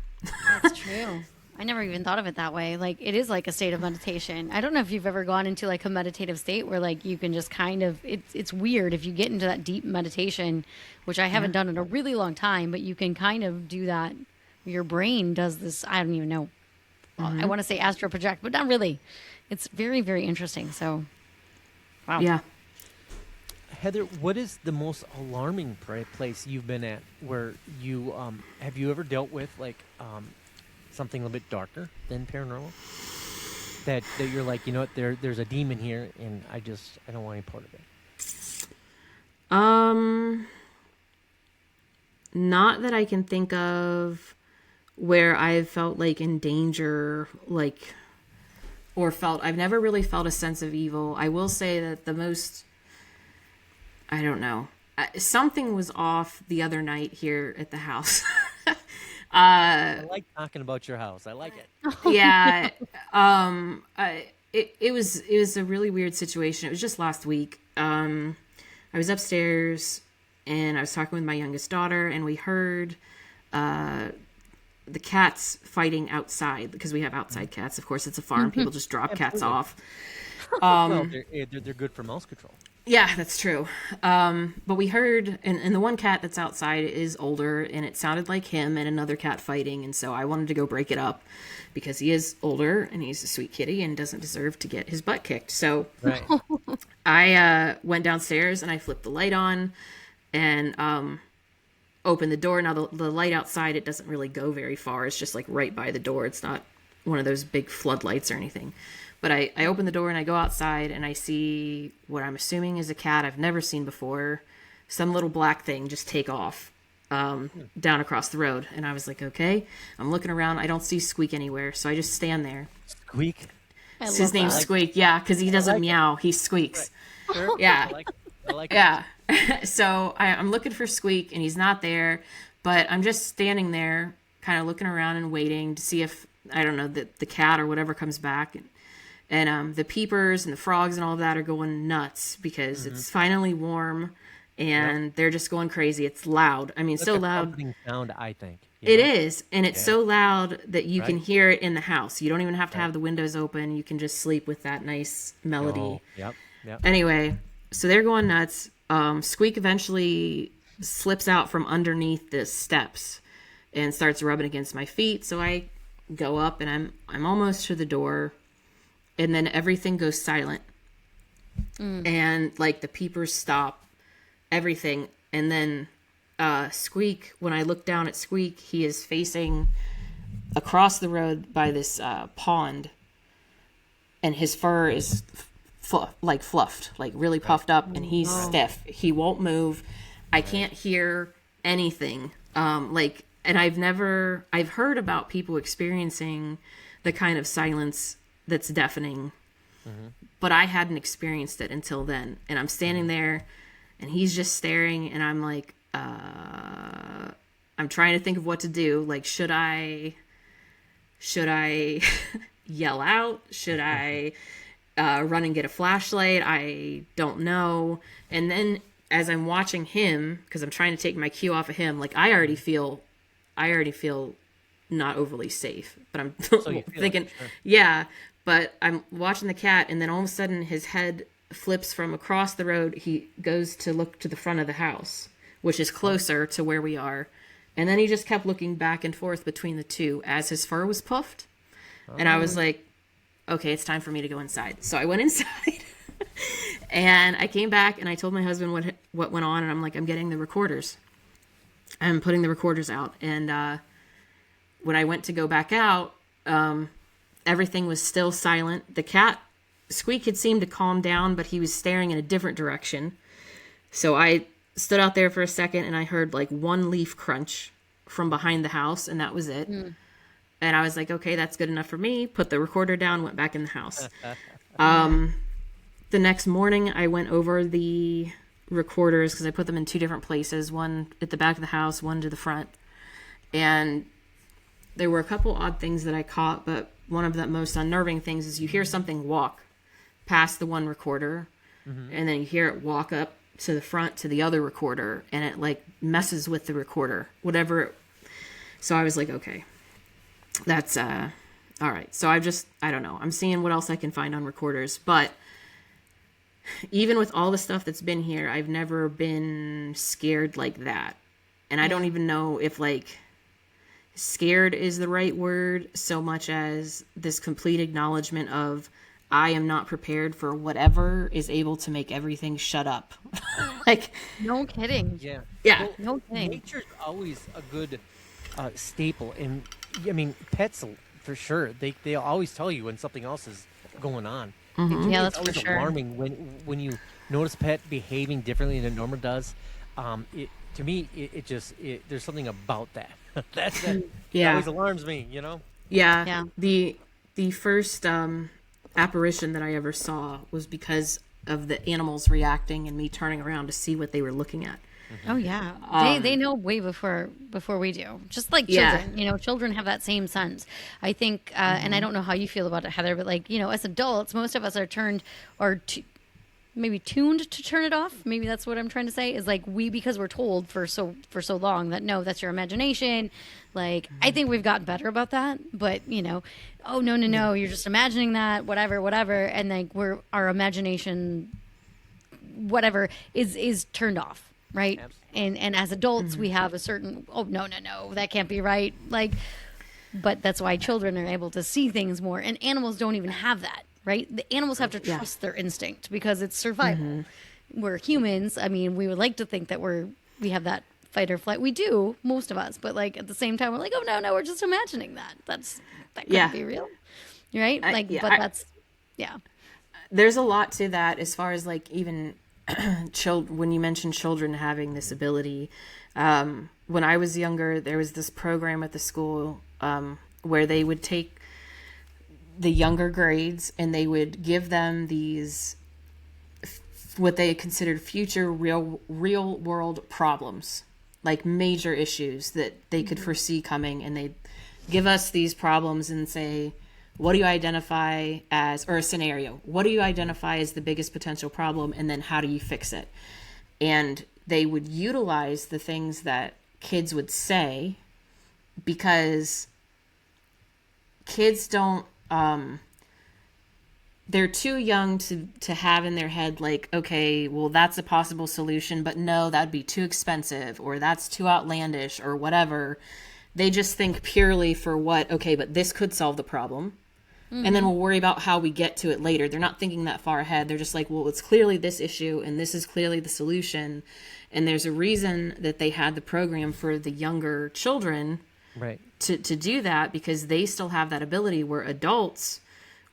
That's true. I never even thought of it that way. Like, it is like a state of meditation. I don't know if you've ever gone into like a meditative state where like you can just kind of, it's weird if you get into that deep meditation, which I haven't done in a really long time, but you can kind of do that. Your brain does this, I don't even know. I want to say astral project, but not really. It's very, very interesting. So, wow. Yeah. Heather, what is the most alarming place you've been at where you have you ever dealt with like something a little bit darker than paranormal? That you're like, you know what, there's a demon here, and I don't want any part of it. Not that I can think of where I've felt like in danger, like, or I've never really felt a sense of evil. I will say that the most, I don't know, something was off the other night here at the house. I like talking about your house. I like it. Yeah. It was a really weird situation. It was just last week. I was upstairs and I was talking with my youngest daughter, and we heard the cats fighting outside, because we have outside cats. Of course, it's a farm. People just drop cats off. Well, they're good for mouse control. Yeah, that's true. But we heard, and the one cat that's outside is older, and it sounded like him and another cat fighting. And so I wanted to go break it up because he is older and he's a sweet kitty and doesn't deserve to get his butt kicked. So Right. I went downstairs and I flipped the light on and opened the door. Now the light outside, it doesn't really go very far. It's just like right by the door. It's not one of those big floodlights or anything. But I open the door and I go outside and I see what I'm assuming is a cat I've never seen before. Some little black thing just take off down across the road. And I was like, okay. I'm looking around. I don't see Squeak anywhere. So I just stand there. Squeak. His name's Squeak. Yeah, because he doesn't meow. He squeaks. Right. Sure. Yeah. I like it. Yeah. So I'm looking for Squeak and he's not there. But I'm just standing there kind of looking around and waiting to see if, I don't know, the cat or whatever comes back. And the peepers and the frogs and all of that are going nuts because it's finally warm and they're just going crazy. It's loud. I mean, That's so a loud. comforting sound, I think. It is. And it's so loud that you can Right. hear it in the house. You don't even have to have the windows open. You can just sleep with that nice melody. Oh, yep. Anyway, so they're going nuts. Squeak eventually slips out from underneath the steps and starts rubbing against my feet. So I go up and I'm almost to the door. And then everything goes silent. And like the peepers stop, everything. And then Squeak, when I look down at Squeak, he is facing across the road by this pond. And his fur is fluffed, like really puffed up. And he's stiff. He won't move. I can't hear anything. And I've heard about people experiencing the kind of silence that's deafening, but I hadn't experienced it until then. And I'm standing there and he's just staring and I'm like, I'm trying to think of what to do. Like, should I yell out? Should I run and get a flashlight? I don't know. And then as I'm watching him, because I'm trying to take my cue off of him, like I already feel not overly safe, but I'm thinking, yeah, but I'm watching the cat and then all of a sudden his head flips from across the road. He goes to look to the front of the house, which is closer to where we are. And then he just kept looking back and forth between the two as his fur was puffed. And I was like, okay, it's time for me to go inside. So I went inside and I came back and I told my husband what went on. And I'm like, I'm getting the recorders. I'm putting the recorders out. And when I went to go back out, everything was still silent. The cat Squeak had seemed to calm down, but he was staring in a different direction. So I stood out there for a second, and I heard like one leaf crunch from behind the house, and that was it. And I was like, okay, that's good enough for me. Put the recorder down, went back in the house. The next morning, I went over the recorders because I put them in two different places, one at the back of the house, one to the front. And there were a couple odd things that I caught, but one of the most unnerving things is you hear something walk past the one recorder, and then you hear it walk up to the front to the other recorder, and it like messes with the recorder, whatever. So I was like, okay, that's all right. So I don't know. I'm seeing what else I can find on recorders, but even with all the stuff that's been here, I've never been scared like that. And I don't even know if like scared is the right word so much as this complete acknowledgement of I am not prepared for whatever is able to make everything shut up. Like, No kidding. Yeah. yeah. Well, No kidding. nature's always a good staple, and I mean, pets for sure. They always tell you when something else is going on. And to me, Yeah, it's that's for always sure. alarming when you notice a pet behaving differently than it normally does. To me, there's something about that. That Yeah. always alarms me. You know. Yeah. Yeah. The first apparition that I ever saw was because of the animals reacting and me turning around to see what they were looking at. Oh yeah, they know way before we do. Just like Yeah. children, children have that same sense. I think, and I don't know how you feel about it, Heather, but like as adults, most of us are maybe tuned to turn it off. Maybe that's what I'm trying to say. Is like because we're told for so long that no, that's your imagination. Like I think we've gotten better about that, but oh no, you're just imagining that, whatever, and like our imagination, whatever is turned off. Right. And as adults, we have a certain, oh, no, that can't be right. Like, but that's why children are able to see things more. And animals don't even have that. Right. The animals have to trust their instinct because it's survival. We're humans. I mean, we would like to think that we have that fight or flight. We do, most of us. But like at the same time, we're like, oh, no, we're just imagining that. That couldn't be real. Right. There's a lot to that as far as like even when you mention children having this ability. When I was younger, there was this program at the school where they would take the younger grades and they would give them these what they considered future real world problems, like major issues that they could foresee coming, and they'd give us these problems and say, what do you identify as, or a scenario, what do you identify as the biggest potential problem, and then how do you fix it? And they would utilize the things that kids would say because kids don't, they're too young to have in their head like, okay, well, that's a possible solution, but no, that'd be too expensive, or that's too outlandish, or whatever. They just think purely for okay, but this could solve the problem. And then we'll worry about how we get to it later. They're not thinking that far ahead. They're just like, well, it's clearly this issue, and this is clearly the solution. And there's a reason that they had the program for the younger children Right. to do that, because they still have that ability, where adults,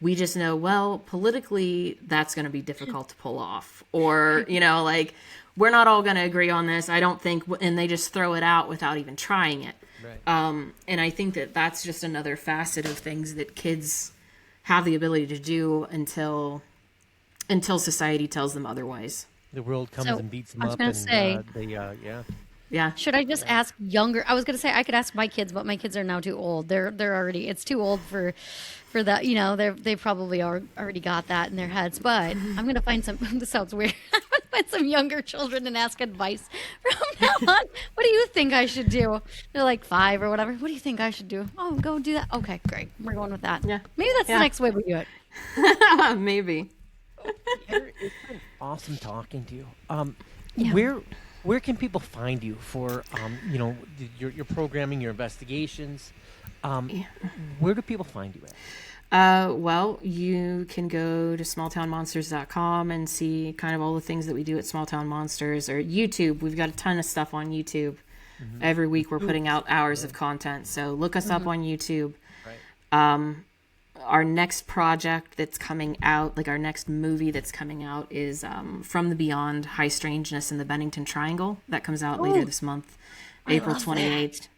we just know, well, politically, that's going to be difficult to pull off. Or, like, we're not all going to agree on this, I don't think, and they just throw it out without even trying it. Right. And I think that that's just another facet of things that kids have the ability to do until society tells them otherwise. The world comes So, and beats them I was up, gonna and say- Yeah. Should I just ask younger? I was gonna say I could ask my kids, but my kids are now too old. They're already. It's too old for that. They probably already got that in their heads. But I'm gonna find some. This sounds weird. I'm gonna find some younger children and ask advice from now on. What do you think I should do? They're like 5 or whatever. What do you think I should do? Oh, go do that. Okay, great. We're going with that. Yeah. Maybe that's the next way we do it. Maybe. Heather, it's been awesome talking to you. Yeah. Where can people find you for your programming, your investigations? Where do people find you at? Well, you can go to smalltownmonsters.com and see kind of all the things that we do at Small Town Monsters, or YouTube. We've got a ton of stuff on YouTube. Every week we're putting out hours of content. So look us up on YouTube. Right. Our next project that's coming out, like our next movie that's coming out, is From the Beyond, High Strangeness in the Bennington Triangle. That comes out later this month, April 28th.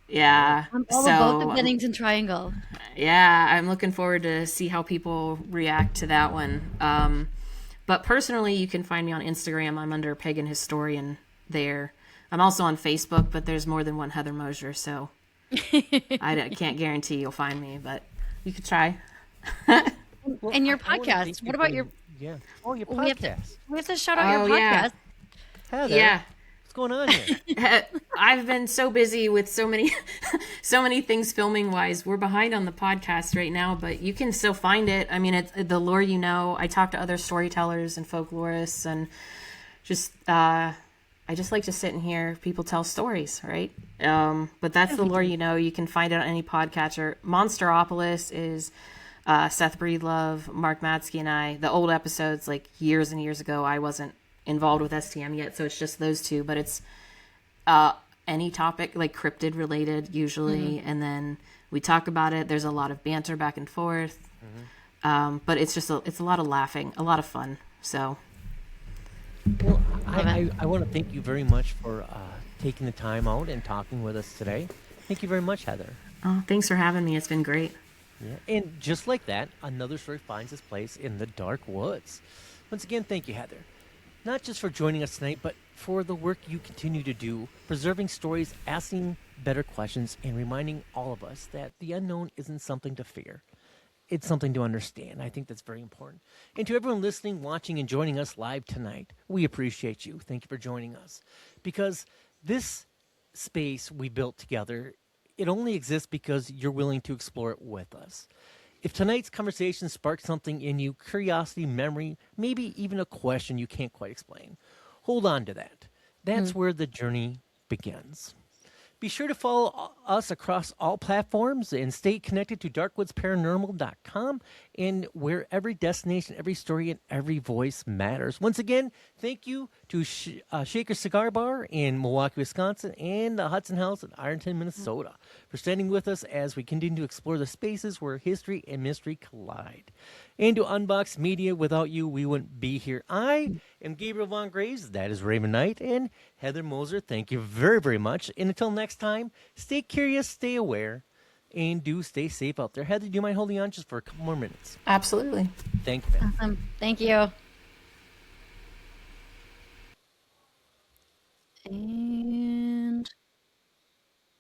Yeah. I'm all about the Bennington Triangle. Yeah, I'm looking forward to see how people react to that one. But personally, you can find me on Instagram. I'm under Pagan Historian there. I'm also on Facebook, but there's more than one Heather Moser, so I can't guarantee you'll find me, but you could try. And your podcast. What about your... Yeah. Oh, your We have podcast. to shout out your yeah. podcast. Heather, Yeah. what's going on here? I've been so busy with so many things filming wise. We're behind on the podcast right now, but you can still find it. I mean, it's The Lore You Know. I talk to other storytellers and folklorists, and just I just like to sit and hear people tell stories, right? But that's The Lore You Know. You can find it on any podcatcher. Monsteropolis is Seth Breedlove, Mark Matsky, and I. The old episodes, like years and years ago, I wasn't involved with STM yet, so it's just those two. But it's any topic, like cryptid related, usually, and then we talk about it. There's a lot of banter back and forth, but it's just it's a lot of laughing, a lot of fun. So. Well, I want to thank you very much for taking the time out and talking with us today. Thank you very much, Heather. Oh, thanks for having me. It's been great. Yeah. And just like that, another story finds its place in the dark woods. Once again, thank you, Heather. Not just for joining us tonight, but for the work you continue to do, preserving stories, asking better questions, and reminding all of us that the unknown isn't something to fear. It's something to understand. I think that's very important. And to everyone listening, watching, and joining us live tonight, we appreciate you. Thank you for joining us. Because this space we built together, it only exists because you're willing to explore it with us. If tonight's conversation sparked something in you, curiosity, memory, maybe even a question you can't quite explain, hold on to that. That's where the journey begins. Be sure to follow us across all platforms and stay connected to darkwoodsparanormal.com and where every destination, every story, and every voice matters. Once again, thank you to Shaker Cigar Bar in Milwaukee, Wisconsin, and the Hudson House in Ironton, Minnesota, for standing with us as we continue to explore the spaces where history and mystery collide. And to Unbox Media, without you, we wouldn't be here. I am Gabriel Von Graves, that is Raven Knight, and Heather Moser, thank you very, very much. And until next time, stay curious, stay aware, and do stay safe out there. Heather, do you mind holding on just for a couple more minutes? Absolutely. Thank you, man. Thank you.